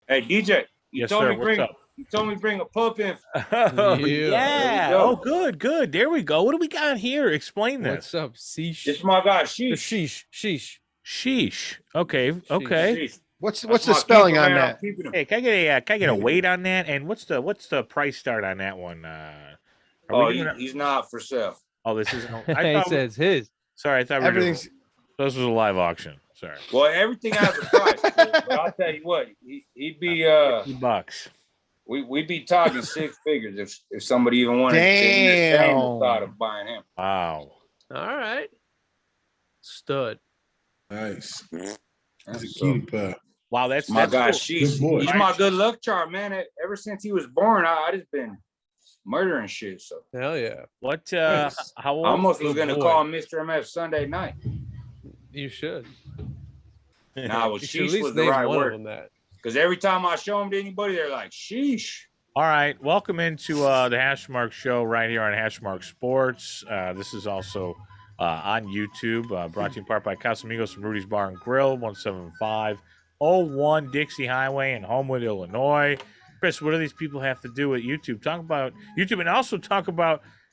Hey DJ, Yes, sir. What's up? you told me bring a pup in. Oh, Yeah. yeah. There we Oh, go. good. There we go. What do we got here? Explain What's this. up? Sheesh. This is my guy, The Sheesh. sheesh. Sheesh. Okay. Sheesh. What's That's the my spelling keeper, on man. I'm that? keeping him. Hey, can I get a weight on that? And what's the price start on that one? Are Oh, we doing it? he's not for sale. Oh, this isn't. He says his. Sorry, I thought we were doing, Everything's this was a live auction. Sorry. Well, everything has a price. But I'll tell you what, he'd be $50. we'd be talking six figures if somebody even wanted to Damn. entertain the thought of buying him. Wow. All right. Stud. Nice. That's a That's cutie pie. Wow, that's my guy, cool. Sheesh. Good boy. He's my good luck charm, man. Ever since he was born, I just been murdering shit. So Hell yeah. What? Nice. How old? I almost was is the gonna boy? call him Mr. MF Sunday night. You should. Nah, well, You should at Sheesh least was the name right one of word. them that. Because every time I show him to anybody, they're like, Sheesh. All right, welcome into the Hashmark Show right here on Hashmark Sports. This is also on YouTube, brought to you in part by Casamigos from Rudy's Bar and Grill, 17501 Dixie Highway in Homewood, Illinois. Chris, what do these people have to do with YouTube? Talk about YouTube and also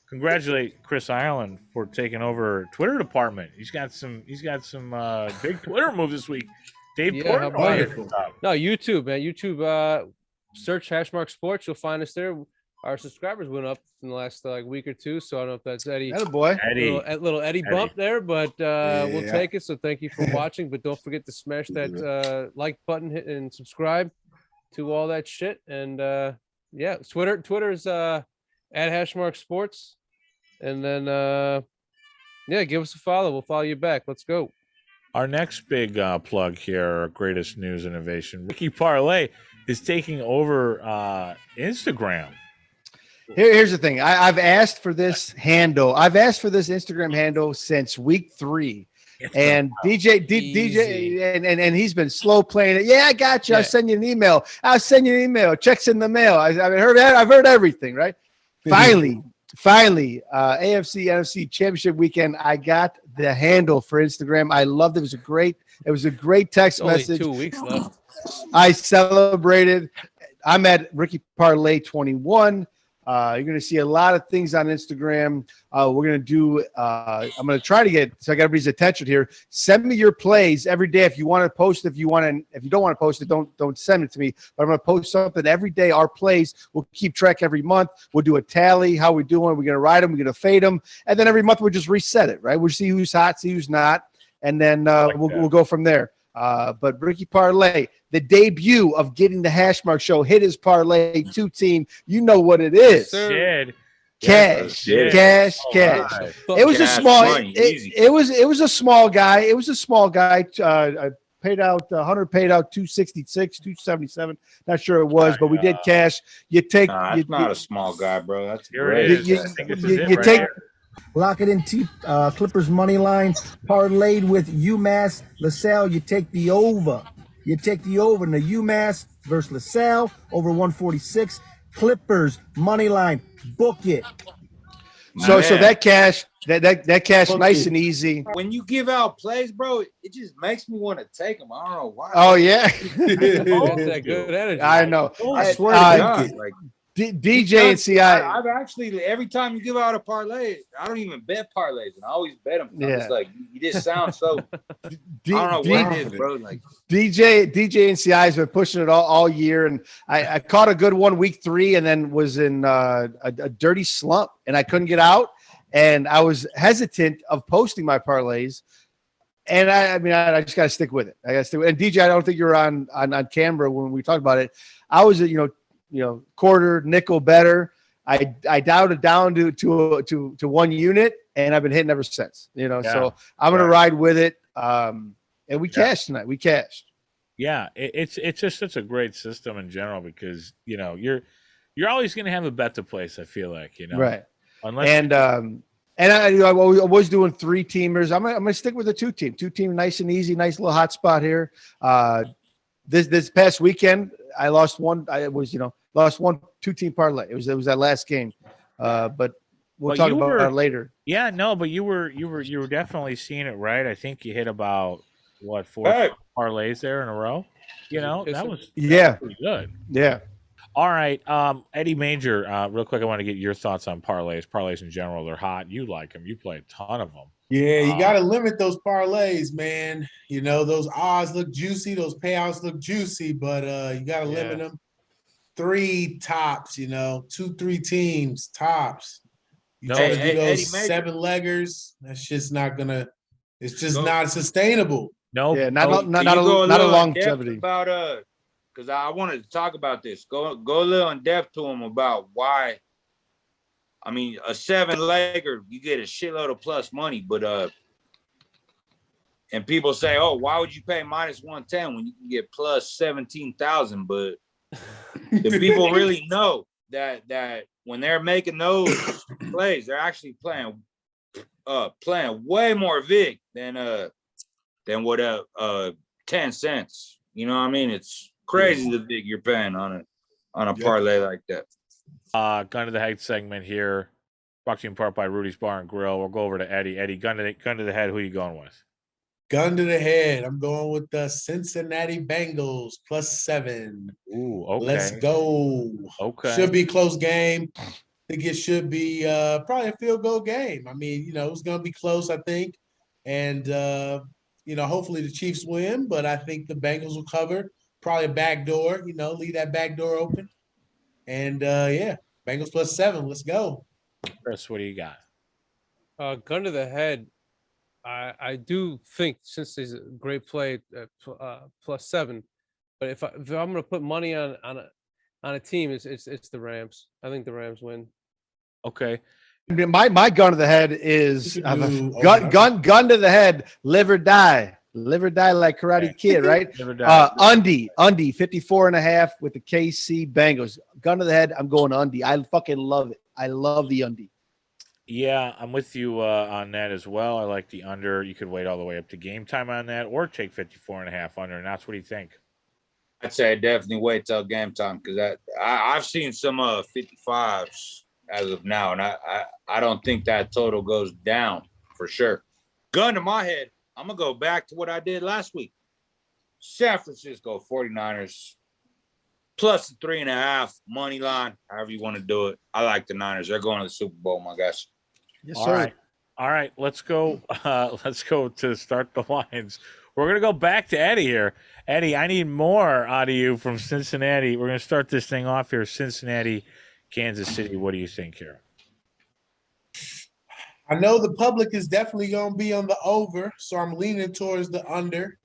congratulate Chris Ireland for taking over Twitter department. He's got some big Twitter moves this week. Dave Yeah, Portnoy. how about it? No, YouTube, man. YouTube, search Hashmark Sports. You'll find us there. Our subscribers went up in the last week or two. So I don't know if that's Eddie. boy. Eddie. Little Eddie bump there, but we'll Yeah. take it. So thank you for watching. But don't forget to smash that like button, hit and subscribe to all that shit. And yeah, Twitter's at Hashmark Sports. And then yeah, give us a follow. We'll follow you back. Let's go. Our next big plug here, our greatest news innovation, Ricky Parlay is taking over Instagram. Here's the thing. I've asked for this handle. I've asked for this Instagram handle since week 3. And DJ, and he's been slow playing it. Yeah, I got you. Yeah. I'll send you an email. Checks in the mail. I've heard everything, right? Finally, AFC NFC Championship weekend, I got the handle for Instagram. I loved it. It was a great text Only message. 2 weeks left. I celebrated. I'm at Ricky Parlay 21. You're going to see a lot of things on Instagram. We're going to do, I'm going to try to get, so I got everybody's attention here. Send me your plays every day. If you want to post, if you don't want to post it, don't send it to me, but I'm going to post something every day. Our plays, we'll keep track every month. We'll do a tally. How we doing? We're going to ride them. We're going to fade them. And then every month we'll just reset it, right? We'll see who's hot, see who's not. And then we'll go from there. But Ricky Parlay, the debut of getting the Hashmark Show, hit his Parlay 2 team. You know what it is. Sir. Did. Cash. Yeah. It was a Cash small. money, easy. It was a small guy. It was a small guy. I paid out 100. Paid out 266, 277. Not sure it was, but we did cash. You take. Nah, you, it's not a small guy, bro. That's Here it great. is. You- I think this you- is it you right take- here. Lock it in Clippers money line parlayed with UMass LaSalle. You take the over. In the UMass versus LaSalle over 146. Clippers money line. Book it. so Man. that cash. That cash, Book nice it. and easy. When you give out plays, bro, it just makes me want to take them. I don't know why. Oh yeah, That good energy. I know. I swear Uh, to God, like DJ and CI. I've actually every time you give out a parlay, I don't even bet parlays, and I always bet them. Yeah. It's like you just sound so. I D- don't know what it is, bro. Like DJ and CI has been pushing it all year, and I caught a good one week 3, and then was in a dirty slump, and I couldn't get out, and I was hesitant of posting my parlays, and I just got to stick with it. I got to stick with it. And DJ, I don't think you're on camera when we talked about it. I was quarter nickel better. I dialed it down to 1 unit, and I've been hitting ever since. So I'm gonna ride with it. And we cashed tonight. We cashed. Yeah, it's just such a great system in general because you're always going to have a bet to place. I feel like Right. Unless And I was doing 3 teamers. I'm gonna stick with the 2 team. 2 team, nice and easy, nice little hot spot here. This past weekend, I lost one. Lost one 2 team parlay. It was that last game. But we'll talk about it later. Yeah, no, but you were definitely seeing it right. I think you hit about 4 parlays there in a row. You know, Kiss that him. was Yeah, pretty good. yeah. All right, Eddie Major, real quick, I want to get your thoughts on parlays. Parlays in general, they're hot. You like them. You play a ton of them. Yeah, you got to limit those parlays, man. You know, those odds look juicy, those payouts look juicy, but you got to limit them. 3 tops, you know, 2-3 teams tops. You No, try to Hey, do Eddie those Major. 7-leggers, that's just not gonna. It's just Go. not sustainable. no, Yeah, no, not Can you go a, not a little in depth longevity. about because I wanted to talk about this. Go a little in depth to him about why. I mean, a 7-legger, you get a shitload of plus money, but and people say, oh, why would you pay -110 when you can get plus 17,000? But the people really know that when they're making those plays, they're actually playing way more vig than what 10 cents. You know what I mean? It's crazy the vig you're paying on a parlay like that. Gun to the head segment here. Brought to you in part by Rudy's Bar and Grill. We'll go over to Eddie. Eddie, gun to the head. Who are you going with? Gun to the head. I'm going with the Cincinnati Bengals +7. Ooh, okay. Let's go. Okay. Should be a close game. I think it should be probably a field goal game. I mean, you know, it's going to be close, I think. And, you know, hopefully the Chiefs win, but I think the Bengals will cover. Probably a back door, you know, leave that back door open. And, yeah, Bengals +7. Let's go. Chris, what do you got? Gun to the head. I do think since he's a great play at +7, but if I'm going to put money on a team, it's the Rams. I think the Rams win. Okay. My gun to the head is You could do gun to the head, live or die like Karate Kid, right? Never die. Undy 54.5 with the KC Bengals. Gun to the head, I'm going Undy. I fucking love it. I love the Undy. Yeah, I'm with you on that as well. I like the under. You could wait all the way up to game time on that or take 54.5 under. And that's what do you think? I'd say definitely wait till game time because I've seen some 55s as of now, and I don't think that total goes down for sure. Gun to my head, I'm gonna go back to what I did last week. San Francisco 49ers plus +3.5 money line, however you want to do it. I like the Niners. They're going to the Super Bowl, my guys. Yes, All sir. right. All right. Let's go. Let's go to start the lines. We're going to go back to Eddie here. Eddie, I need more out of you from Cincinnati. We're going to start this thing off here. Cincinnati, Kansas City. What do you think here? I know the public is definitely going to be on the over, so I'm leaning towards the under.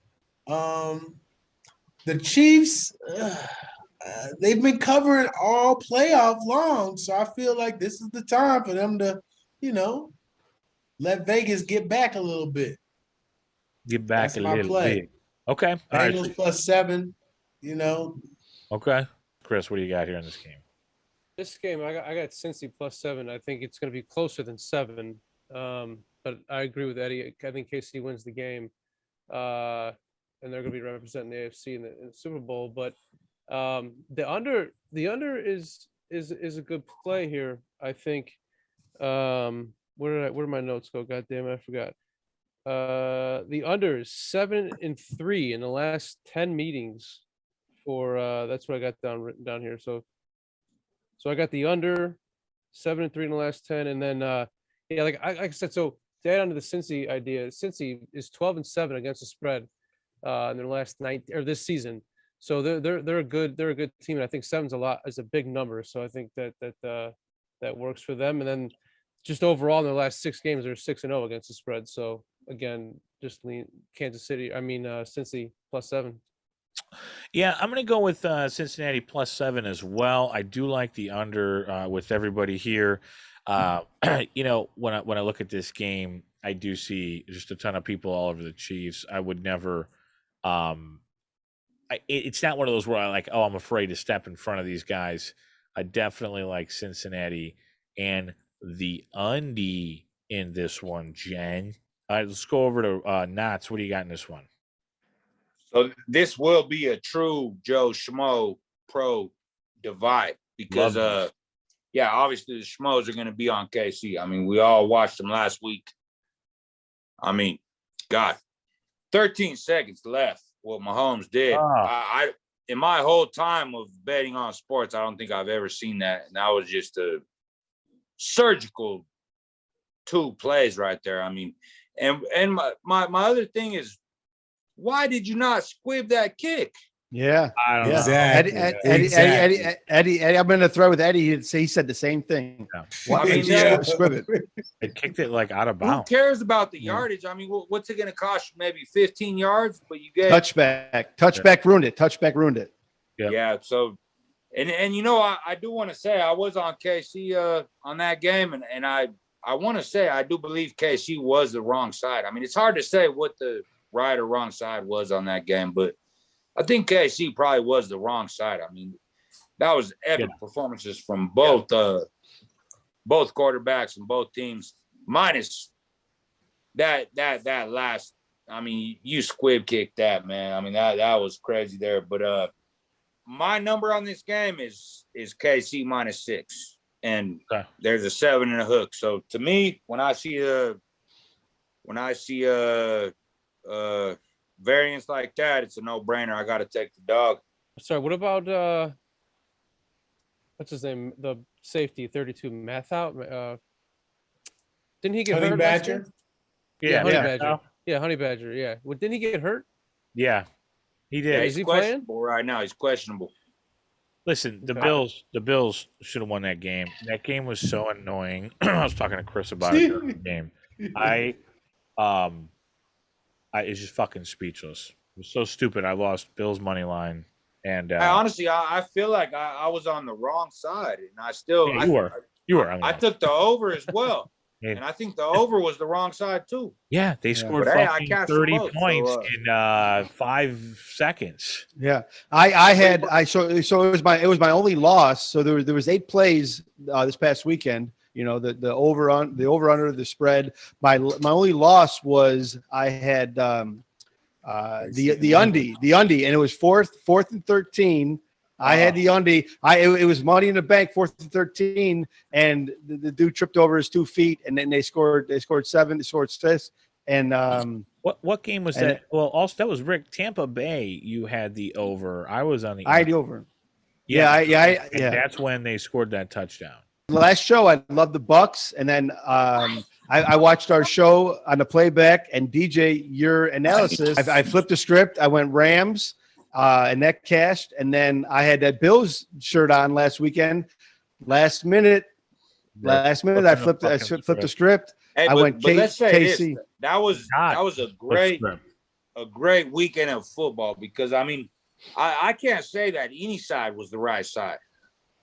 The Chiefs, they've been covering all playoff long, so I feel like this is the time for them to, you know, let Vegas get back a little bit. Get back That's a my little play. bit. Okay. All right. Bengals +7, you know. Okay. Chris, what do you got here in this game? This game, I got Cincy +7. I think it's going to be closer than 7. But I agree with Eddie. I think KC wins the game, and they're going to be representing the AFC in the Super Bowl. But the under is a good play here. I think. Where did my notes go? God damn it, I forgot. The under is 7-3 in the last 10 meetings. For that's what I got written down here. So I got the under 7-3 in the last 10, and then yeah, like I said, so to add on to the Cincy idea, Cincy is 12-7 against the spread in their last 9 or this season. So they're a good team, and I think 7's is a big number. So I think that works for them. And then just overall in their last 6 games, they're 6-0 against the spread. So again, just lean Cincy +7. Yeah, I'm going to go with Cincinnati +7 as well. I do like the under with everybody here. You know, when I look at this game, I do see just a ton of people all over the Chiefs. I would never. It's not one of those where I like, oh, I'm afraid to step in front of these guys. I definitely like Cincinnati and the undie in this one, Jen. All right, let's go over to Knotz. What do you got in this one? So this will be a true Joe Schmo pro divide because yeah, obviously the Schmoes are going to be on KC. I mean, we all watched them last week. I mean, God, 13 seconds left. what Mahomes did. I in my whole time of betting on sports, I don't think I've ever seen that. And that was just a surgical 2 plays right there. I mean, and my other thing is, why did you not squib that kick? Yeah, I don't know. Exactly. Eddie, I'm in a thread with Eddie. He said the same thing. Yeah. Why I mean, did you yeah. squib it? It kicked it like out of Who bounds. cares about the yardage? I mean, what's it going to cost you? Maybe 15 yards, but you get Touchback ruined it. Touchback ruined it. Yep. Yeah. So, and you know, I do want to say I was on KC on that game, and I want to say I do believe KC was the wrong side. I mean, it's hard to say what the right or wrong side was on that game, but I think KC probably was the wrong side. I mean, that was epic performances from both quarterbacks and both teams, minus that last. I mean, you squib kicked that, man. I mean, that was crazy there. But my number on this game is KC -6, and there's a 7 and a hook. So to me, when I see a variance like that, it's a no-brainer. I got to take the dog. Sorry, what about what's his name? The safety 32 math out. Didn't he get Honey hurt? Badger? Yeah, Honey yeah. Badger. Yeah, Honey Badger. Yeah. Well, didn't he get hurt? Yeah, he did. Yeah, Is he's he playing? questionable right now. He's questionable. Listen, the Okay. Bills should have won that game. That game was so annoying. I was talking to Chris about it during the game. It's just fucking speechless. It was so stupid. I lost Bills money line, and I honestly, I feel like I was on the wrong side, and I still yeah, you were. I took the over as well, Yeah. and I think the over was the wrong side too. Yeah, they scored But, hey, I fucking cashed them 30 both, so, points in 5 seconds. Yeah, so it was my only loss. So there was 8 plays this past weekend. You know, the over under the spread. My only loss was I had the undie, and it was fourth and 13. I had the undie. It was money in the bank, 4th and 13, and the dude tripped over his 2 feet, and then they scored 7, they scored 6, and What game was that? Well, also that was Rick. Tampa Bay. You had the over. I was on the. I had the over. And Yeah. That's when they scored that touchdown. Last show, I loved the Bucks, and then I watched our show on the playback, and DJ, your analysis. I flipped the script. I went Rams, and that cashed, and then I had that Bills shirt on last weekend. Last minute, I flipped the script. Hey, I went let's say KC. this. That was a great weekend of football, because I mean, I can't say that any side was the right side.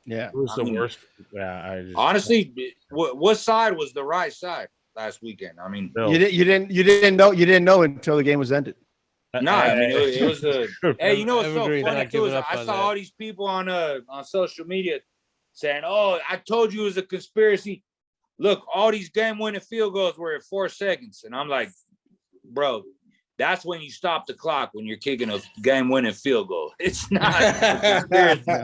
Yeah, It was the worst. Yeah, Honestly, what side was the right side last weekend? I mean, Bills. you didn't know until the game was ended. no, I mean it was a. Hey, you know what's so Evergreen funny not too is giving up I on saw that. all these people on social media saying, "Oh, I told you it was a conspiracy." Look, all these game-winning field goals were at 4 seconds, and I'm like, bro, that's when you stop the clock when you're kicking a game-winning field goal. It's not a conspiracy.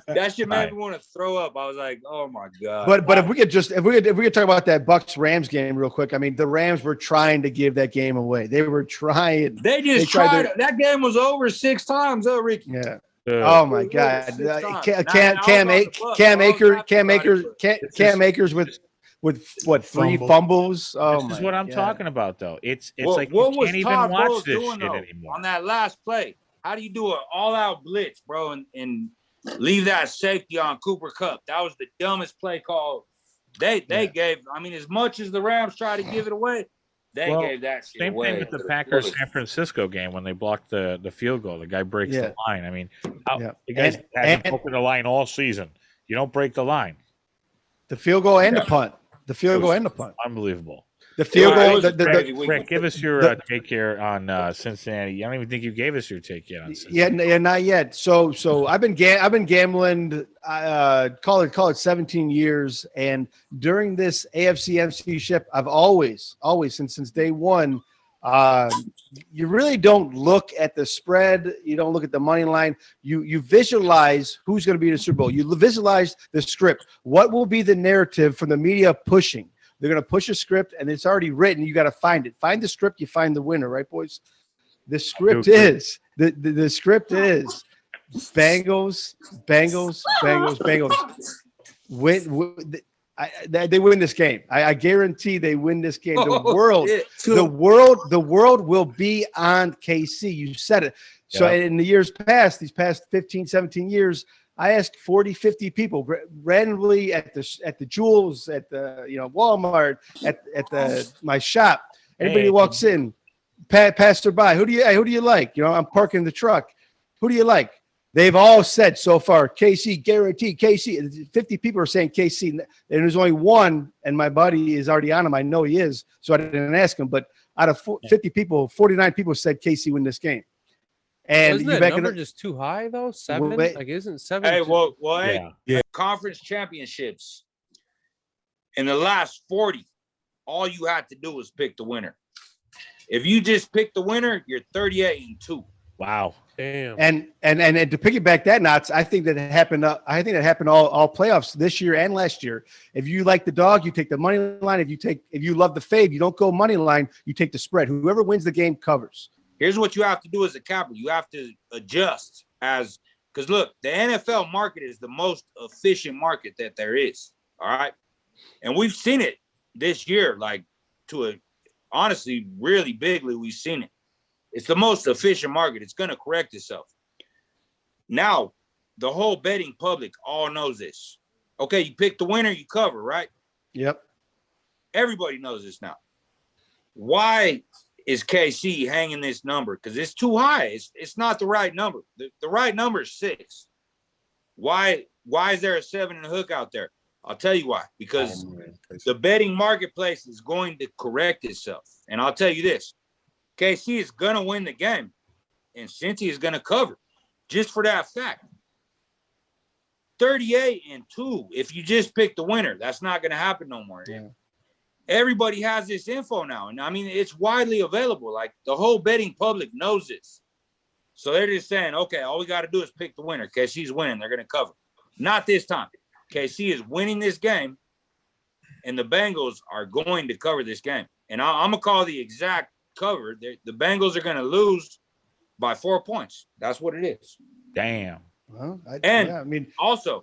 That shit made me want to throw up. I was like, "Oh my god!" But if we could talk about that Bucks Rams game real quick. I mean, the Rams were trying to give that game away. They were trying. They just tried. That game was over 6 times, Ricky. Yeah. Oh my God. Cam Akers with what 3 fumbles? Oh my! This is what I'm God. talking about, though. It's Well, like what you was can't even Todd watch Bowles this doing, shit though, anymore. on that last play? How do you do an all-out blitz, bro, and leave that safety on Cooper Kupp? That was the dumbest play call they gave. I mean, as much as the Rams tried to give it away, they gave that shit Same away. thing with the Packers San Francisco game when they blocked the field goal. The guy breaks the line. I mean, the guys haven't broken the line all season. You don't break the line. The field goal and the punt. The field goal and the punt. Unbelievable. The field goal. Rick, give us your take here on Cincinnati. I don't even think you gave us your take yet on Cincinnati. Yeah, not yet. So I've been gambling. Call it 17 years, and during this AFC MC ship, I've always since day one. You really don't look at the spread. You don't look at the money line. You visualize who's going to be in the Super Bowl. You visualize the script. What will be the narrative from the media pushing? They're going to push a script, and it's already written. You got to find it. Find the script. You find the winner, right, boys? The script is The script is Bengals. They win this game. I guarantee they win this game. The world will be on KC. You said it. So in the years past, these past 15, 17 years, I asked 40, 50 people randomly at the Jewels, at the Walmart, at my shop. Anybody who walks in, passer by, who do you like? I'm parking the truck. Who do you like? They've all said so far, KC, guaranteed, KC. 50 people are saying KC, and there's only one, and my buddy is already on him. I know he is, so I didn't ask him. But out of 50 people, 49 people said KC win this game. And isn't that number just too high though? 7? Like, isn't 7? Hey, conference championships in the last 40, all you had to do was pick the winner. If you just pick the winner, you're 38-2. Wow. Damn. And to piggyback that, Knotz, I think that happened. I think that happened all playoffs this year and last year. If you like the dog, you take the money line. If you love the fade, you don't go money line. You take the spread. Whoever wins the game covers. Here's what you have to do as a capper. You have to adjust because look, the NFL market is the most efficient market that there is. All right. And we've seen it this year, like honestly, really bigly, we've seen it. It's the most efficient market. It's going to correct itself. Now, the whole betting public all knows this. Okay, you pick the winner, you cover, right? Yep. Everybody knows this now. Why is KC hanging this number? Because it's too high. It's not the right number. The right number is 6. Why is there a 7 and a hook out there? I'll tell you why. Because the betting marketplace is going to correct itself. And I'll tell you this. KC is going to win the game, and Cincy is going to cover just for that fact. 38-2, if you just pick the winner, that's not going to happen no more. Yeah. Everybody has this info now, and I mean, it's widely available. Like, the whole betting public knows this. So they're just saying, okay, all we got to do is pick the winner. KC's winning. They're going to cover. Not this time. KC is winning this game, and the Bengals are going to cover this game. And I'm going to call the exact cover. The Bengals are going to lose by 4 points. That's what it is. Damn. Well, also,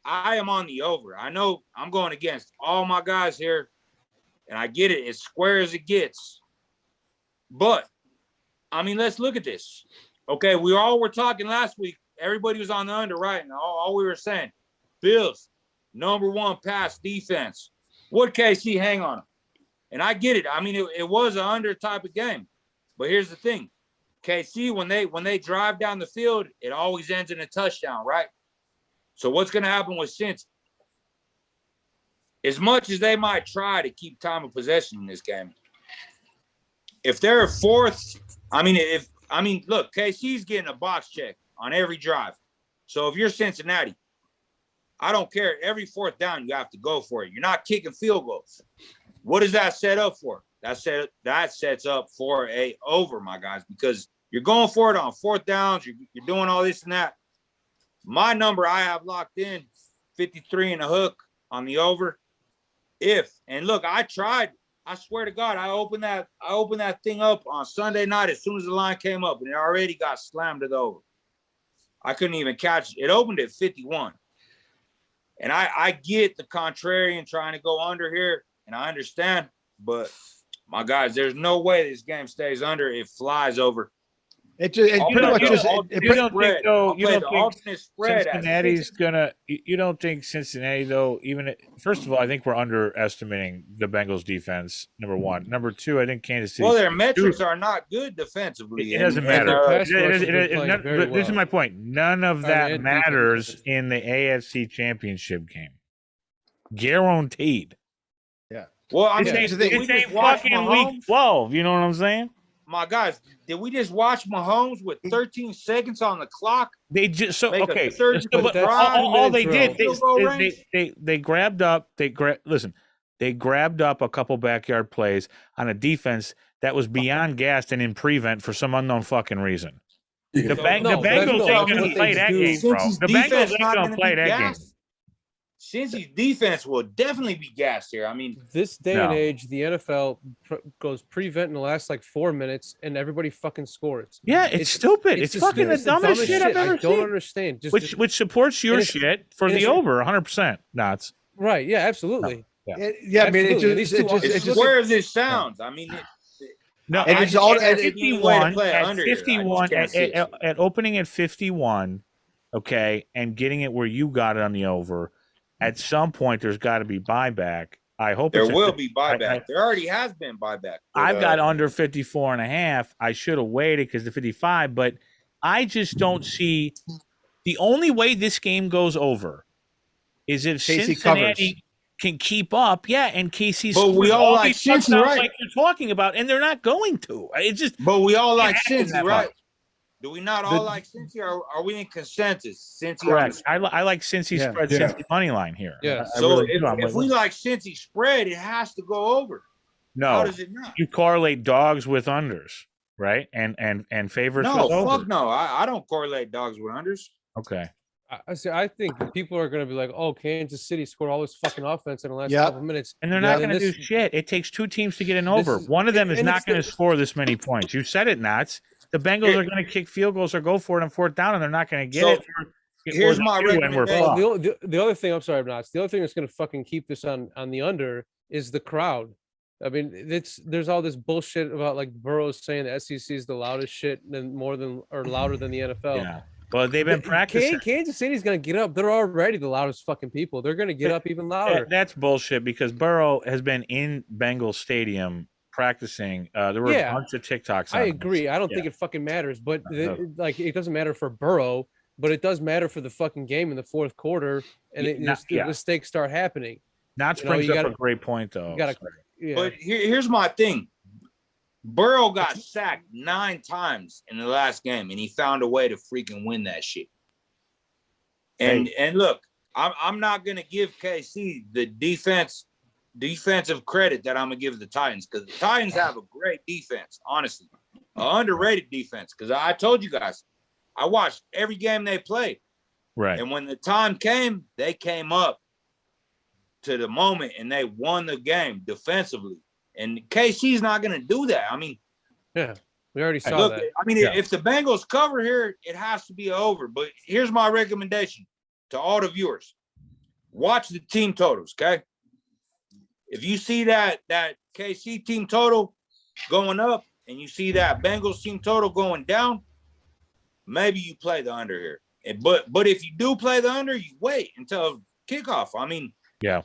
I am on the over. I know I'm going against all my guys here, and I get it. As square as it gets. But, I mean, let's look at this. Okay, we all were talking last week. Everybody was on the under, right? And all we were saying, Bills, #1 pass defense. What KC hang on them? And I get it. I mean, it was an under type of game. But here's the thing. KC, when they drive down the field, it always ends in a touchdown, right? So what's going to happen with Cincy? As much as they might try to keep time of possession in this game, if they're fourth, look, KC's getting a box check on every drive. So if you're Cincinnati, I don't care. Every 4th down, you have to go for it. You're not kicking field goals. What does that set up for? That sets up for a over, my guys, because you're going for it on 4th downs. You're doing all this and that. My number I have locked in, 53 and a hook on the over. And look, I tried. I swear to God, I opened that thing up on Sunday night as soon as the line came up, and it already got slammed to the over. I couldn't even catch it. It opened at 51. And I get the contrarian trying to go under here, and I understand, but my guys, there's no way this game stays under. It flies over. You don't think Cincinnati though? First of all, I think we're underestimating the Bengals defense. #1, #2, I think Kansas City. Well, their metrics are not good defensively. It doesn't matter. This is my point. None of that matters in the AFC Championship game. Guaranteed. Yeah. Well, I mean, it's ain't fucking week 12. You know what I'm saying? My guys, did we just watch Mahomes with 13 seconds on the clock? They just all they did, they grabbed up. They grabbed up a couple backyard plays on a defense that was beyond gassed and in prevent for some unknown fucking reason. The Bengals ain't going to play that game, bro. The Bengals ain't going to play that game. Cincy's defense will definitely be gassed here. I mean, This day and No. age, the NFL goes prevent in the last like 4 minutes, and everybody fucking scores. Yeah, it's stupid. It's fucking the it's dumbest shit I've ever I don't seen. understand. Which supports your and it's- shit for and the it's- over 100%. Knots. right? Yeah, absolutely. I mean, Absolutely. it These just, two it just, are- as it just square as it sounds, I mean, No, And I- it's all- at and it- 51, play it at under here. I just 51, can't see it. at opening at 51, okay, and getting it where you got it on the over. At some point, there's got to be buyback. I hope there it's at will 50. be buyback. There already has been buyback. but, I've got under 54 and a half. I should have waited because the 55, but I just don't see the only way this game goes over is if KC Cincinnati can keep up. Yeah, and KC But we scores all like these touchdowns Cincy, right? like you're talking about, and they're not going to. It's just But we all like happen that Cincy, right? much. Do we not all like Cincy, or are we in consensus? Cincy, correct. I like Cincy Yeah. spread, Yeah. Cincy money line here. Yeah. I So really do. I'm if like, we like Cincy spread, it has to go over. How no, does it not? you correlate dogs with unders, right? And favorites No, with overs. fuck no. I don't correlate dogs with unders. Okay. I think people are going to be like, "Oh, Kansas City scored all this fucking offense in the last Yeah. couple minutes," And they're Yeah, not then going to do this- shit. It takes two teams to get an this over. is- One of them is and not it's going to the- score this many points. You said it, Knots. The Bengals are going to kick field goals or go for it on fourth down, and they're not going to get So, it. here's Or they my do, and we're recommendation. Well, fucked. the other thing, I'm sorry, Knots. The other thing that's going to fucking keep this on the under is the crowd. I mean, there's all this bullshit about like Burrow's saying the SEC is the loudest shit and louder than the NFL. Yeah. Well, they've been practicing. Kansas City's going to get up. They're already the loudest fucking people. They're going to get up even louder. That's bullshit because Burrow has been in Bengals Stadium practicing. There were Yeah. a bunch of TikToks. I on agree. this. I don't Yeah. think it fucking matters, but No. like it doesn't matter for Burrow, but it does matter for the fucking game in the fourth quarter, and Yeah. the stakes start happening. Knots You know, brings you up gotta- a great point, though. You gotta, yeah. But here's my thing. Burrow got sacked 9 times in the last game, and he found a way to freaking win that shit. And look, I'm not gonna give KC the defensive credit that I'm gonna give the Titans, because the Titans have a great defense, honestly, an underrated defense. Because I told you guys, I watched every game they played, Right. and when the time came, they came up to the moment and they won the game defensively. And KC's not gonna do that. I mean, Yeah, we already saw look, that. I mean, Yeah. if the Bengals cover here, it has to be over. But here's my recommendation to all the viewers: watch the team totals. Okay, if you see that KC team total going up and you see that Bengals team total going down, maybe you play the under here. But if you do play the under, you wait until kickoff. I mean, Yeah.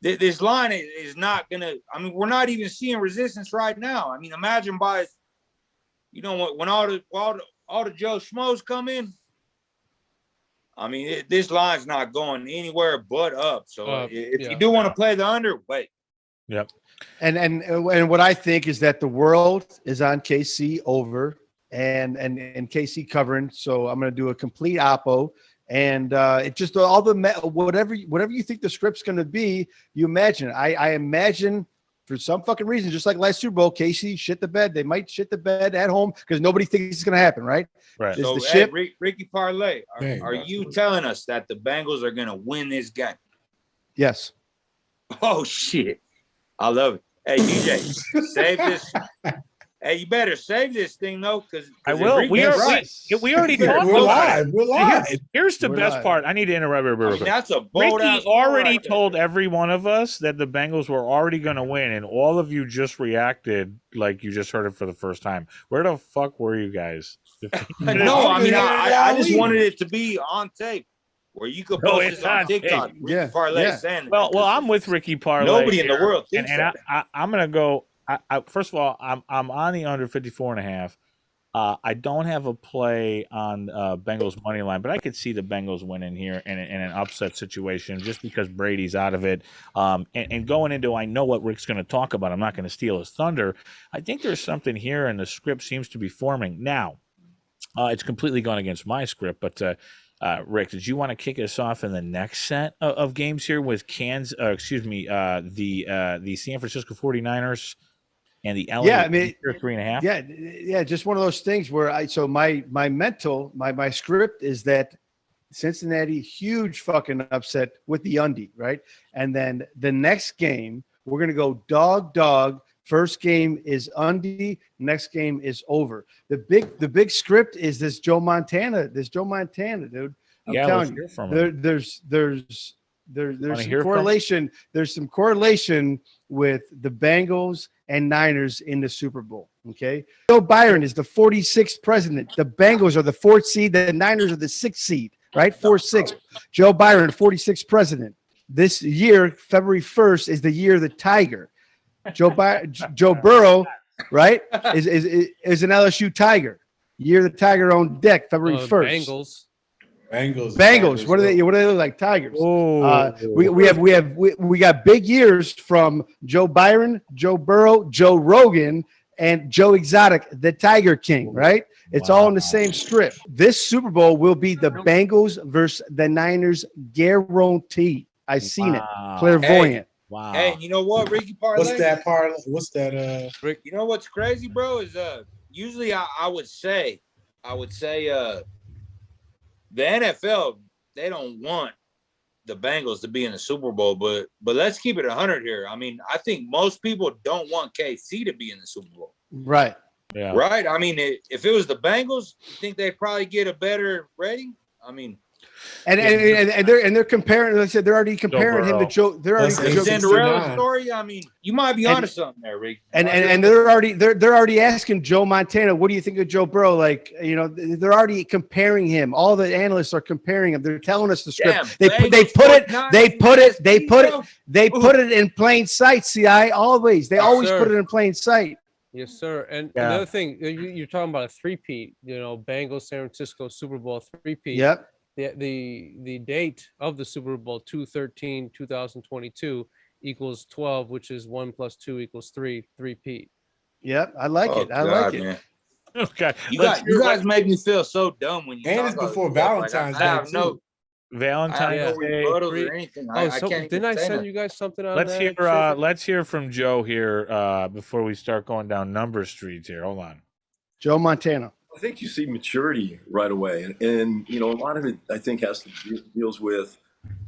this line is not gonna. I mean, we're not even seeing resistance right now. I mean, imagine when all the Joe Schmoes come in. I mean, this line's not going anywhere but up. So if yeah. you do want to play the under, wait. Yep. And what I think is that the world is on KC over and KC covering. So I'm going to do a complete oppo. And it just all the whatever you think the script's going to be, you imagine. I imagine for some fucking reason, just like last Super Bowl, KC shit the bed. They might shit the bed at home because nobody thinks it's going to happen, right? Right. Is So, the ship- Ricky Parlay, Dang, are that's you what- telling us that the Bengals are going to win this game? Yes. Oh shit! I love it. Hey DJ, save this. Hey, you better save this thing though, because I will. We already talked We're about live. it. We're live. Here's the We're best live. part. I need to interrupt real quick. that's a bold ass. Ricky already told every one of us that the Bengals were already going to win, and all of you just reacted like you just heard it for the first time. Where the fuck were you guys? No, I mean, I just Ali. wanted it to be on tape where you could No, post it's this on on TikTok. tape. Ricky Yeah, Parlay yeah. saying it. Well, I'm with Ricky Parlay. Nobody in the here, world thinks and that. I'm going to go. First of all, I'm on the under 54.5. I don't have a play on Bengals money line, but I could see the Bengals winning here in an upset situation just because Brady's out of it. And going into, I know what Rick's going to talk about. I'm not going to steal his thunder. I think there's something here, and the script seems to be forming now. It's completely gone against my script, but Rick, did you want to kick us off in the next set of games here with the San Francisco 49ers and the LA? Yeah, I mean, 3.5. Yeah, just one of those things where my script is that Cincinnati, huge fucking upset with the Undie, right? And then the next game, we're going to go dog. First game is Undie. Next game is over. The big script is this Joe Montana, dude. I'm telling you, there's some correlation. There's some correlation with the Bengals and Niners in the Super Bowl. Okay, Joe Byron is the 46th president. The Bengals are the 4th seed. The Niners are the 6th seed. Right, 4-6. Joe Byron, 46th president. This year, February 1st, is the year of the Tiger. Joe Burrow, right, is an LSU Tiger. Year of the Tiger on deck, February 1st. Bengals. What do they look like? Tigers. We got big years from Joe Byron, Joe Burrow, Joe Rogan, and Joe Exotic, the Tiger King, right? It's all in the same strip. This Super Bowl will be the Bengals versus the Niners, guaranteed. I seen it. Clairvoyant. Wow. Hey, you know what, Ricky Parlay? What's that? Rick, you know what's crazy, bro? Is usually I would say the NFL, they don't want the Bengals to be in the Super Bowl, but let's keep it 100 here. I mean, I think most people don't want KC to be in the Super Bowl. Right. Yeah. Right. I mean, if it was the Bengals, you think they'd probably get a better rating? I mean, and they're comparing. Like I said, they're already comparing him to Joe. They're already the Cinderella story. I mean, you might be onto something there, Rick. And they're already asking Joe Montana, what do you think of Joe Burrow? Like, you know, they're already comparing him. All the analysts are comparing him. They're telling us the script. They put it in plain sight. CI always. They always put it in plain sight. Yes, sir. And another thing, you're talking about a three-peat, you know, Bengals, San Francisco, Super Bowl three-peat. Yep. The date of the Super Bowl 2/13/2022 equals 12, which is 1 + 2 = 3, three-peat. Yep, I like it. I like it. Man. Okay. You guys make me feel so dumb when you and it's before Valentine's Day. I have no Valentine's Day. Or anything. Didn't I send you guys something on Let's hear from Joe here before we start going down number streets here. Hold on. Joe Montana. I think you see maturity right away, and you know, a lot of it I think deals with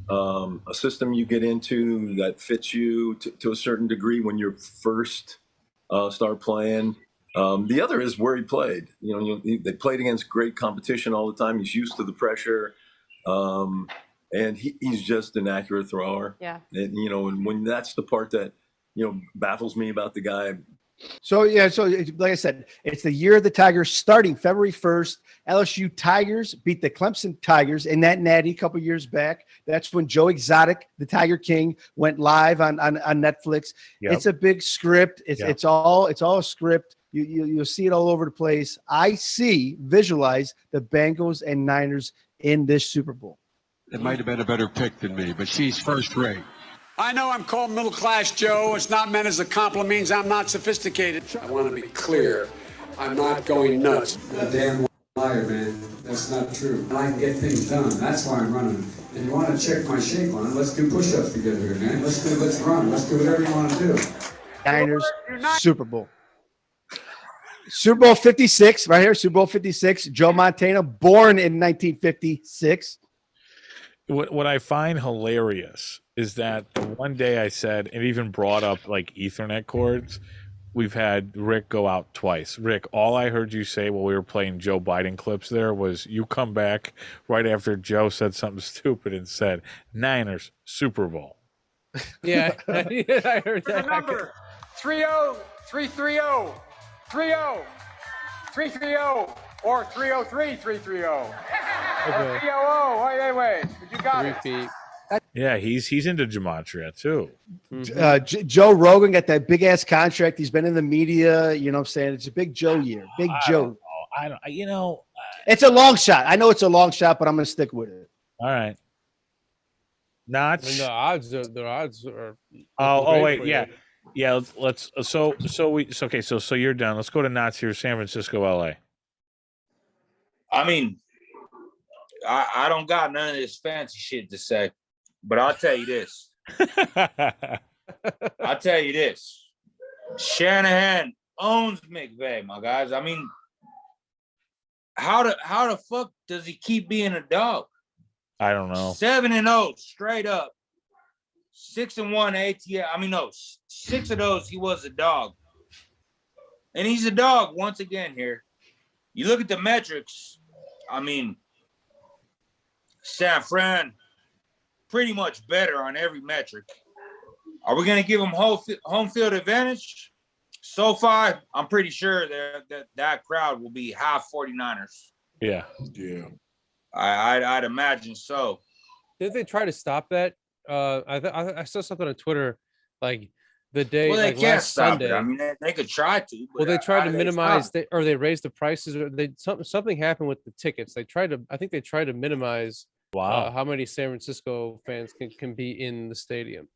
a system you get into that fits you to a certain degree when you're first start playing. The other is where he played. You know, they played against great competition all the time. He's used to the pressure, and he's just an accurate thrower. Yeah. And you know, and when that's the part that baffles me about the guy. So like I said, it's the year of the Tigers starting February 1st. LSU Tigers beat the Clemson Tigers in that natty a couple years back. That's when Joe Exotic, the Tiger King, went live on Netflix. Yep. It's a big script. It's all a script. You'll see it all over the place. I visualize the Bengals and Niners in this Super Bowl. It might have been a better pick than me, but she's first rate. I know I'm called middle class, Joe. It's not meant as a compliment. Means I'm not sophisticated. I want to be clear. I'm not going nuts. You're a damn liar, man. That's not true. I can get things done. That's why I'm running. And you want to check my shape on it? Let's do push-ups together here, man. Let's run. Let's do whatever you want to do. Niners Super Bowl. Super Bowl 56, right here. Super Bowl 56. Joe Montana, born in 1956. What I find hilarious is that the one day I said, and even brought up like Ethernet cords, we've had Rick go out twice. Rick, all I heard you say while we were playing Joe Biden clips there was you come back right after Joe said something stupid and said, Niners, Super Bowl. Yeah, I heard that. Remember, 3-0, 3-3-0, 3-0, 3-3-0, or 3-0-3, 3-3-0. Okay. 3-0-0, wait. You got Repeat. Yeah, he's into gematria too. Joe Rogan got that big ass contract. He's been in the media. You know what I'm saying? It's a big Joe year. Big Joe. It's a long shot. I know it's a long shot, but I'm going to stick with it. All right. Knotz. The odds are. Oh wait, yeah. Yeah, let's so you're done. Let's go to Knotz here, San Francisco, LA. I mean, I don't got none of this fancy shit to say, but I'll tell you this. Shanahan owns McVay, my guys. I mean, how the fuck does he keep being a dog? I don't know. 7-0 straight up. 6-1 ATL. I mean, no, 6 of those he was a dog. And he's a dog once again here. You look at the metrics. I mean, San Fran pretty much better on every metric. Are we going to give them home field advantage? So far, I'm pretty sure that crowd will be half 49ers. Yeah. I'd imagine so. Did they try to stop that? I saw something on Twitter, like the day, Well, they like can't last stop Sunday. it. I mean, they could try to. Well, they tried to minimize, stop? or they raised the prices, or something happened with the tickets. I think they tried to minimize how many San Francisco fans can be in the stadium.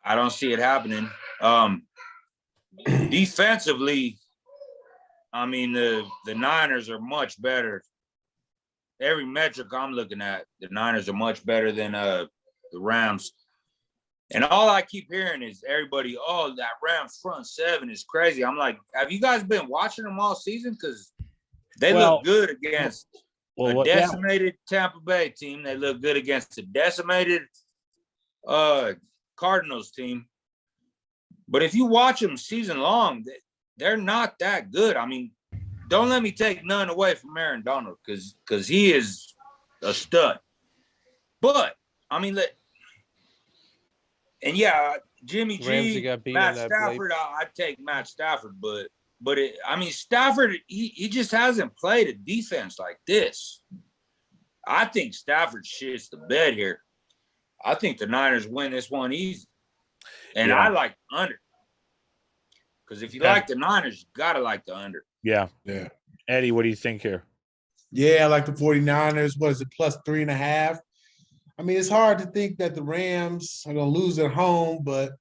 I don't see it happening. Defensively, I mean, the Niners are much better. Every metric I'm looking at, the Niners are much better than the Rams. And all I keep hearing is everybody, oh, that Rams front seven is crazy. I'm like, have you guys been watching them all season? Because they look good against a decimated Tampa Bay team. They look good against a decimated Cardinals team. But if you watch them season long, they're not that good. I mean, don't let me take none away from Aaron Donald because he is a stud. But, I mean, and yeah, Jimmy G, Matt Stafford, I'd take Matt Stafford, but I mean, Stafford, he just hasn't played a defense like this. I think Stafford shits the bed here. I think the Niners win this one easy. And I like the under. Because if you like the Niners, you got to like the under. Yeah. Eddie, what do you think here? Yeah, I like the 49ers. What is it, plus 3.5? I mean, it's hard to think that the Rams are going to lose at home, but,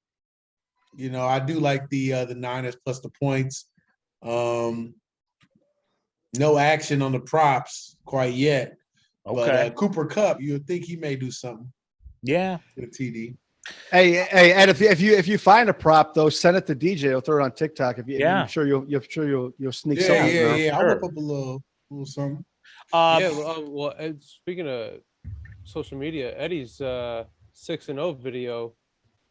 you know, I do like the Niners plus the points. No action on the props quite yet. Okay. But Cooper Kupp, you would think he may do something. Yeah. For the TD. Hey, Ed, if you find a prop though, send it to DJ. He'll throw it on TikTok. I'm sure you'll sneak something. Yeah. I'll whip up a little something. Well, Ed, speaking of social media, Eddie's 6-0 video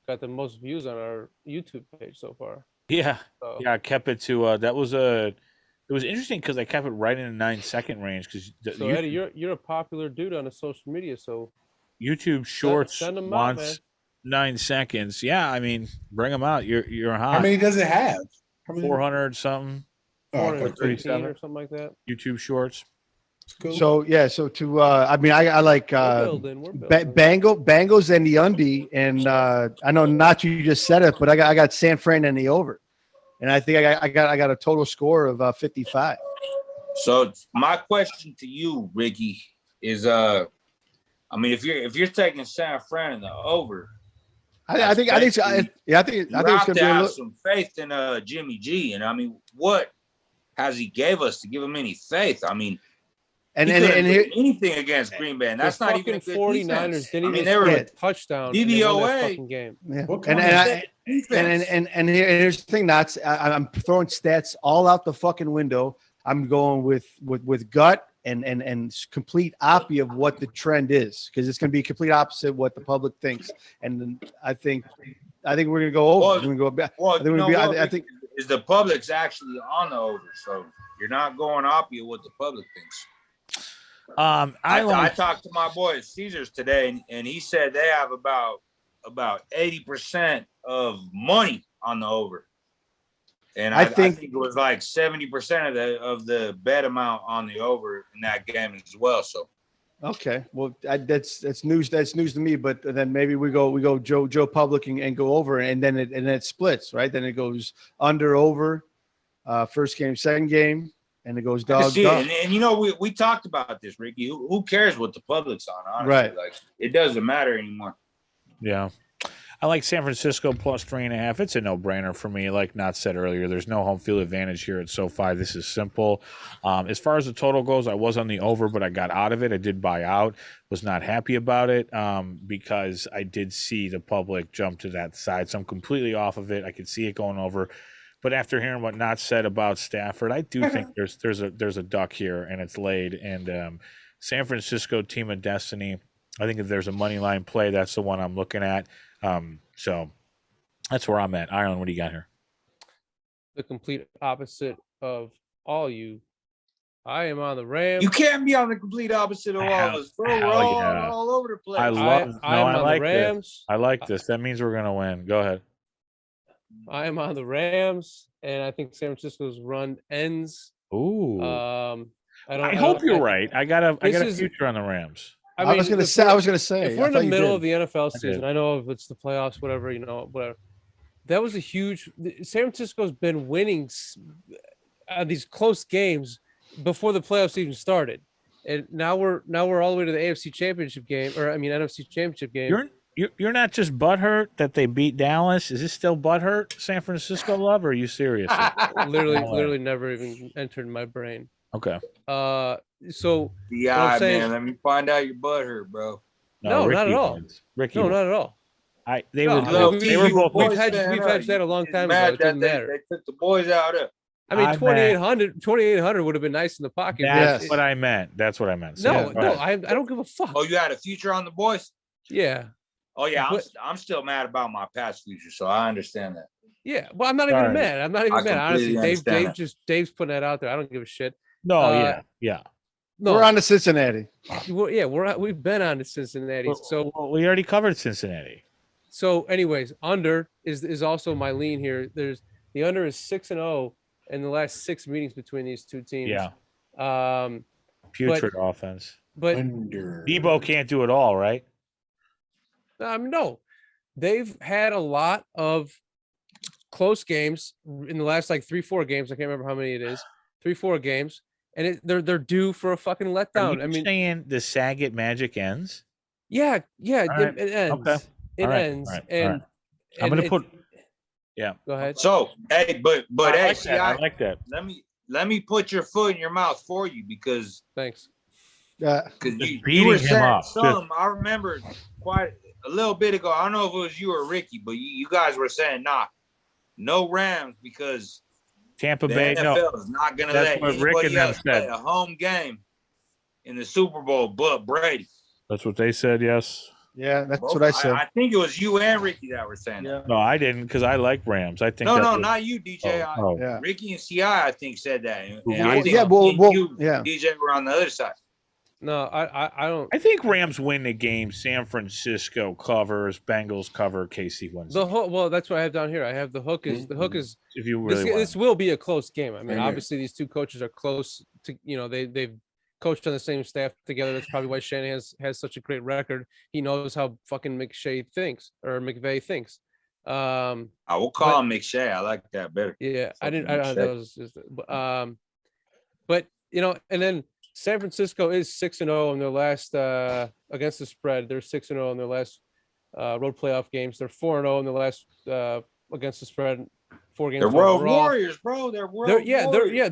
got the most views on our YouTube page so far. Yeah, I kept it to it was interesting because I kept it right in the 9-second range. Because Eddie, you're a popular dude on the social media, so YouTube Shorts wants 9 seconds. Yeah, I mean, bring them out. You're hot. How many does it have? 400 something. 437 or something like that. YouTube Shorts. Cool. So to I mean, I like Bengals and the Undy, and I know not you just said it, but I got San Fran and the over, and I think I got a total score of 55. So my question to you, Ricky, is I mean, if you're taking San Fran in the over, I think it's going to be have some faith in Jimmy G, and I mean, what has he gave us to give him any faith? I mean. And anything against Green Bay. And that's not even a good 49ers defense. didn't even score a touchdown. DVOA game. Yeah. And here's the thing, Knotz. I'm throwing stats all out the fucking window. I'm going with gut and complete opposite of what the trend is, because it's going to be complete opposite of what the public thinks. And I think we're going to go over. Well, we're going to go back. Well, I think is the public's actually on the over, so you're not going opposite of what the public thinks. I talked to my boy at Caesars today, and he said they have about 80% of money on the over, and I think it was like 70% of the bet amount on the over in that game as well. So, okay, well that's news. That's news to me. But then maybe we go Joe Public and go over, and then it splits, right? Then it goes under over, first game, second game. And it goes dog. And you know, we talked about this, Ricky. Who cares what the public's on? Honestly, right? Like, it doesn't matter anymore. Yeah, I like San Francisco plus 3.5. It's a no-brainer for me. Like Knotz said earlier, there's no home field advantage here at SoFi. This is simple. As far as the total goes, I was on the over, but I got out of it. I did buy out. Was not happy about it because I did see the public jump to that side, so I'm completely off of it. I could see it going over. But after hearing what Knotz said about Stafford, I do think there's a duck here, and it's laid. And San Francisco Team of Destiny. I think if there's a money line play, that's the one I'm looking at. So that's where I'm at. Ireland, what do you got here? The complete opposite of all you. I am on the Rams. You can't be on the complete opposite of all of us, bro. We're all over the place. I'm on the Rams. This. I like this. That means we're gonna win. Go ahead. I am on the Rams, and I think San Francisco's run ends. Ooh. I hope you're right. I got a future on the Rams. I was gonna say. If we're in the middle of the NFL season, I know if it's the playoffs, whatever, whatever. That was a huge. San Francisco's been winning these close games before the playoffs even started, and now we're all the way to the AFC Championship game, NFC Championship game. You're not just butthurt that they beat Dallas. Is this still butthurt, San Francisco love, or are you serious? literally never even entered my brain. Okay. So yeah, man, let me find out your butthurt, bro. No, not at all. Ricky, no, not at all. They were both. We've hedged that a long time ago. It doesn't matter. They took the boys out of. I mean, 2,800 would have been nice in the pocket. That's what I meant. So, I don't give a fuck. Oh, you had a future on the boys? Yeah. Oh yeah, I'm still mad about my past future, so I understand that. Yeah, well, I'm not even mad. Honestly, Dave's putting that out there. I don't give a shit. No, yeah. No, we're on to Cincinnati. We've been on to Cincinnati. So we already covered Cincinnati. So, anyways, under is also my lean here. The under is 6-0 in the last 6 meetings between these two teams. Yeah. Putrid offense. But Debo can't do it all, right? No, they've had a lot of close games in the last 3-4 games. I can't remember how many it is. 3-4 games, and they're due for a fucking letdown. Are you saying the Saget magic ends? Yeah, right. It ends. Okay. It ends, and I'm gonna put. Yeah. Go ahead. So, hey, but I like that. Let me put your foot in your mouth for you because thanks. Because you were saying something. I remember quite a little bit ago. I don't know if it was you or Ricky, but you guys were saying no Rams because Tampa the Bay NFL is not going to let anybody else play a home game in the Super Bowl but Brady. That's what they said. Yes. Yeah, that's what I said. I think it was you and Ricky that were saying that. No, I didn't because I like Rams. I think not you, DJ. Yeah. Ricky and CI, I think, said that. And I think DJ were on the other side. No, I don't. I think Rams win the game. San Francisco covers. Bengals cover. KC wins. The hook. Well, that's what I have down here. I have the hook is if you really this will be a close game. I mean, obviously these two coaches are close to. They've coached on the same staff together. That's probably why Shanahan has such a great record. He knows how fucking McVay thinks. I will call him McShay. I like that better. Yeah, I didn't. That was just, but and then San Francisco is 6-0 in their last against the spread. They're 6-0 in their last road playoff games. They're 4-0 in the last against the spread. 4 games. They're road warriors, bro. They're warriors.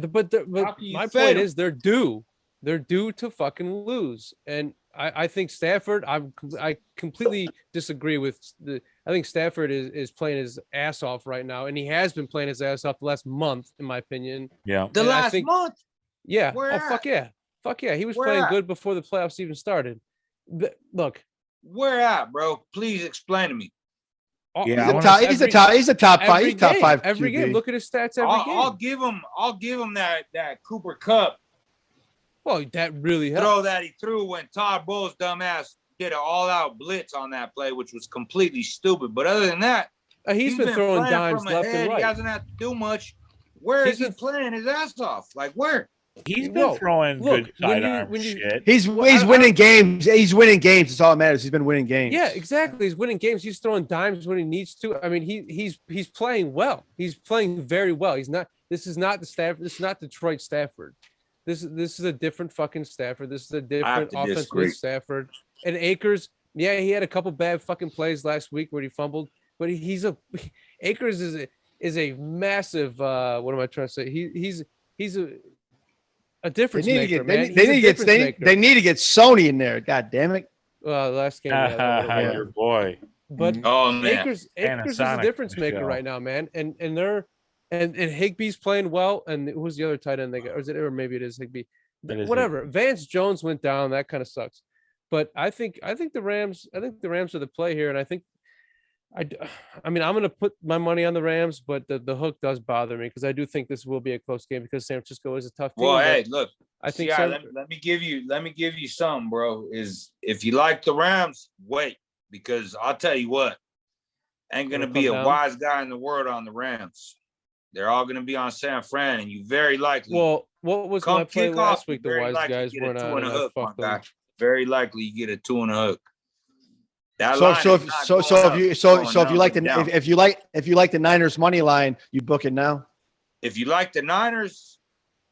But my point is they're due. They're due to fucking lose, and I think Stafford. I completely disagree with I think Stafford is playing his ass off right now, and he has been playing his ass off the last month, in my opinion. Yeah, the last month. Yeah. Fuck yeah. He was playing good before the playoffs even started. Look, where at, bro? Please explain to me. Yeah, he's a top 5. He's top 5 every game. Look at his stats every game. I'll give him that Cooper Kupp. Well, that really helped. Throw that he threw when Todd Bowles' dumbass did an all-out blitz on that play, which was completely stupid. But other than that, he's been throwing dimes left and right. He hasn't had to do much. Where is he playing his ass off? Like where? He's been throwing good sidearm shit. He's winning games. He's winning games. It's all that matters. He's been winning games. Yeah, exactly. He's winning games. He's throwing dimes when he needs to. I mean, he's playing well. He's playing very well. He's not. This is not the Stafford. This is not Detroit Stafford. This is a different fucking Stafford. This is a different offense with Stafford. And Akers, yeah, he had a couple bad fucking plays last week where he fumbled, but Akers is a massive. What am I trying to say? He's a difference maker, man. They need to get Sony in there. God damn it! Last game, your boy. But Akers is a difference maker right now, man. And Higbee's playing well. And who's the other tight end they got? Or maybe it is Higbee. whatever. Vance Jones went down. That kind of sucks. But I think the Rams are the play here, and I mean, I'm going to put my money on the Rams, but the hook does bother me because I do think this will be a close game because San Francisco is a tough team. Well, hey, look, I think let me give you something, bro. Is if you like the Rams, wait, because I'll tell you what, ain't going to be a wise guy in the world on the Rams. They're all going to be on San Fran, and you very likely. Well, what was my play last week? The wise guys weren't on. Hook, my guy. Very likely you get a 2 and a hook. If you like the Niners money line, you book it now. If you like the Niners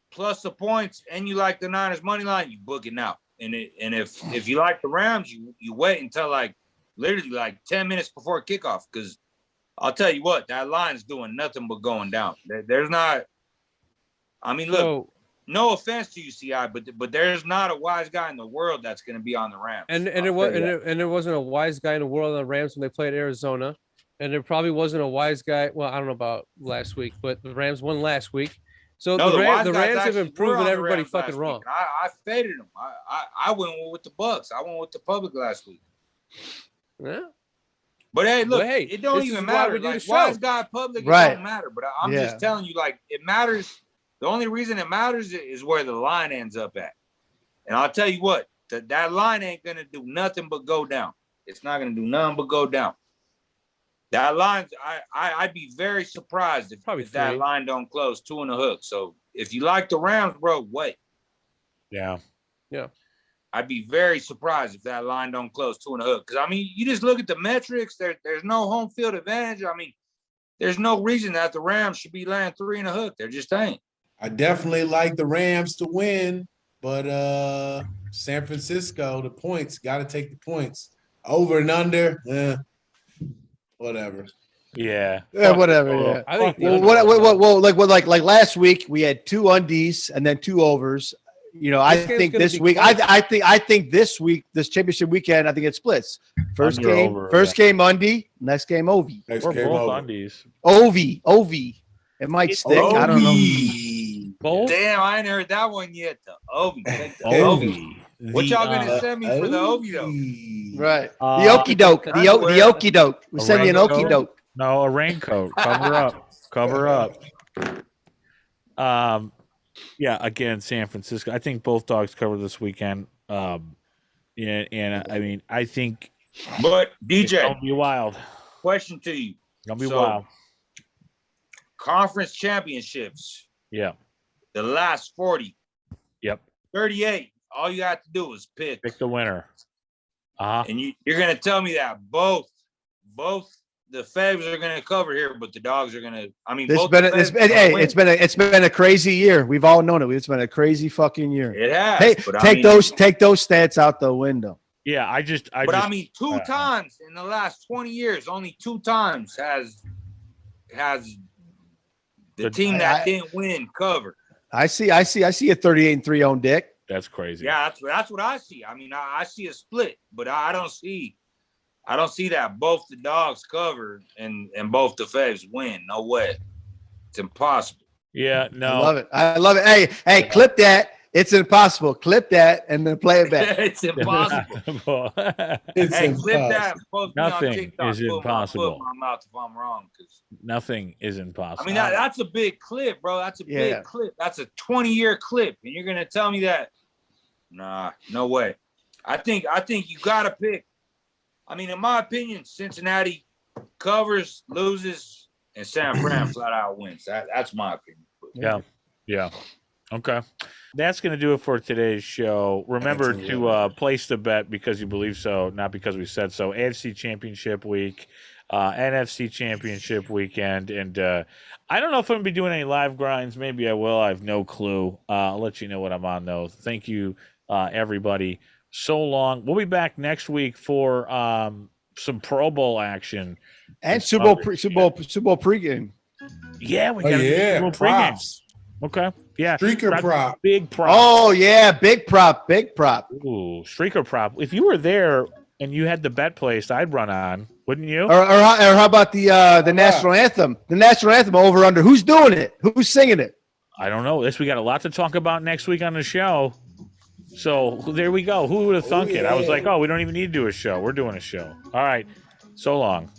plus the points and you like the Niners money line, you book it now. And if you like the Rams, you wait until literally 10 minutes before kickoff, because I'll tell you what, that line's doing nothing but going down. There's not. I mean, look. No offense to UCI, but there's not a wise guy in the world that's going to be on the Rams. And there wasn't a wise guy in the world on the Rams when they played Arizona, and there probably wasn't a wise guy. Well, I don't know about last week, but the Rams won last week, so the Rams have been proving everybody fucking wrong. I faded them. I went with the Bucks. I went with the public last week. Yeah. But hey, look, it don't even matter. Wise guy, public, it don't matter. But I'm just telling you, it matters. The only reason it matters is where the line ends up at. And I'll tell you what, that line ain't going to do nothing but go down. It's not going to do nothing but go down. That line, I'd be very surprised if that line don't close 2 and a hook. So if you like the Rams, bro, wait. Yeah. Yeah. I'd be very surprised if that line don't close 2 and a hook. Because, I mean, you just look at the metrics. There's no home field advantage. I mean, there's no reason that the Rams should be laying 3 and a hook. There just ain't. I definitely like the Rams to win, but San Francisco, the points, got to take the points. Over and under, whatever. Yeah. Whatever. Yeah. I think like last week we had 2 undies and then 2 overs. You know, I think this week, I think this week, this championship weekend, I think it splits. First game undie, next game Ovi. We're both undies. Ovi. It might stick. Ovi. I don't know. Both? Damn, I ain't heard that one yet. The Ovi. What y'all gonna send me for the Ovi though? Right. The okie doke. The okie doke. We send you an okie doke. No, a raincoat. Cover up. Yeah. Again, San Francisco. I think both dogs cover this weekend. And I mean, I think. But DJ, it's gonna be wild. Question to you. Gonna be wild. Conference championships. Yeah. The last 40. Yep. 38. All you have to do is pick the winner. And you're gonna tell me that both the faves are gonna cover here, but the dogs are gonna. I mean, it's been a crazy year. We've all known it. It's been a crazy fucking year. It has. Hey, take those stats out the window. Yeah, I mean, 2 times in the last 20 years, only 2 times has the team that didn't win covered. I see a 38-3 on Dick. That's crazy. Yeah, that's what I see. I mean, I see a split, but I don't see that both the dogs cover and both the faves win. No way. It's impossible. Yeah, no. I love it. Hey, clip that. It's impossible. Clip that and then play it back. It's impossible. Clip that. Nothing is impossible. Put my mouth if I'm wrong. Nothing is impossible. I mean, that's a big clip, bro. That's a big clip. That's a 20-year clip, and you're gonna tell me that? Nah, no way. I think you gotta pick. I mean, in my opinion, Cincinnati covers, loses, and San Fran flat out wins. That's my opinion. Yeah. Okay. That's going to do it for today's show. Remember to place the bet because you believe so, not because we said so. AFC Championship week, NFC Championship weekend. And I don't know if I'm going to be doing any live grinds. Maybe I will. I have no clue. I'll let you know when I'm on those. Thank you, everybody. So long. We'll be back next week for some Pro Bowl action. And Super Bowl pregame. Yeah, we got Super Bowl pregame. Okay. Yeah. Streaker prop. Big prop. Oh, yeah. Big prop. Ooh, streaker prop. If you were there and you had the bet placed, I'd run on, wouldn't you? Or how about the national anthem? The national anthem over under. Who's doing it? Who's singing it? I don't know. We got a lot to talk about next week on the show. So there we go. Who would have thunk it? I was yeah. like, oh, we don't even need to do a show. We're doing a show. All right. So long.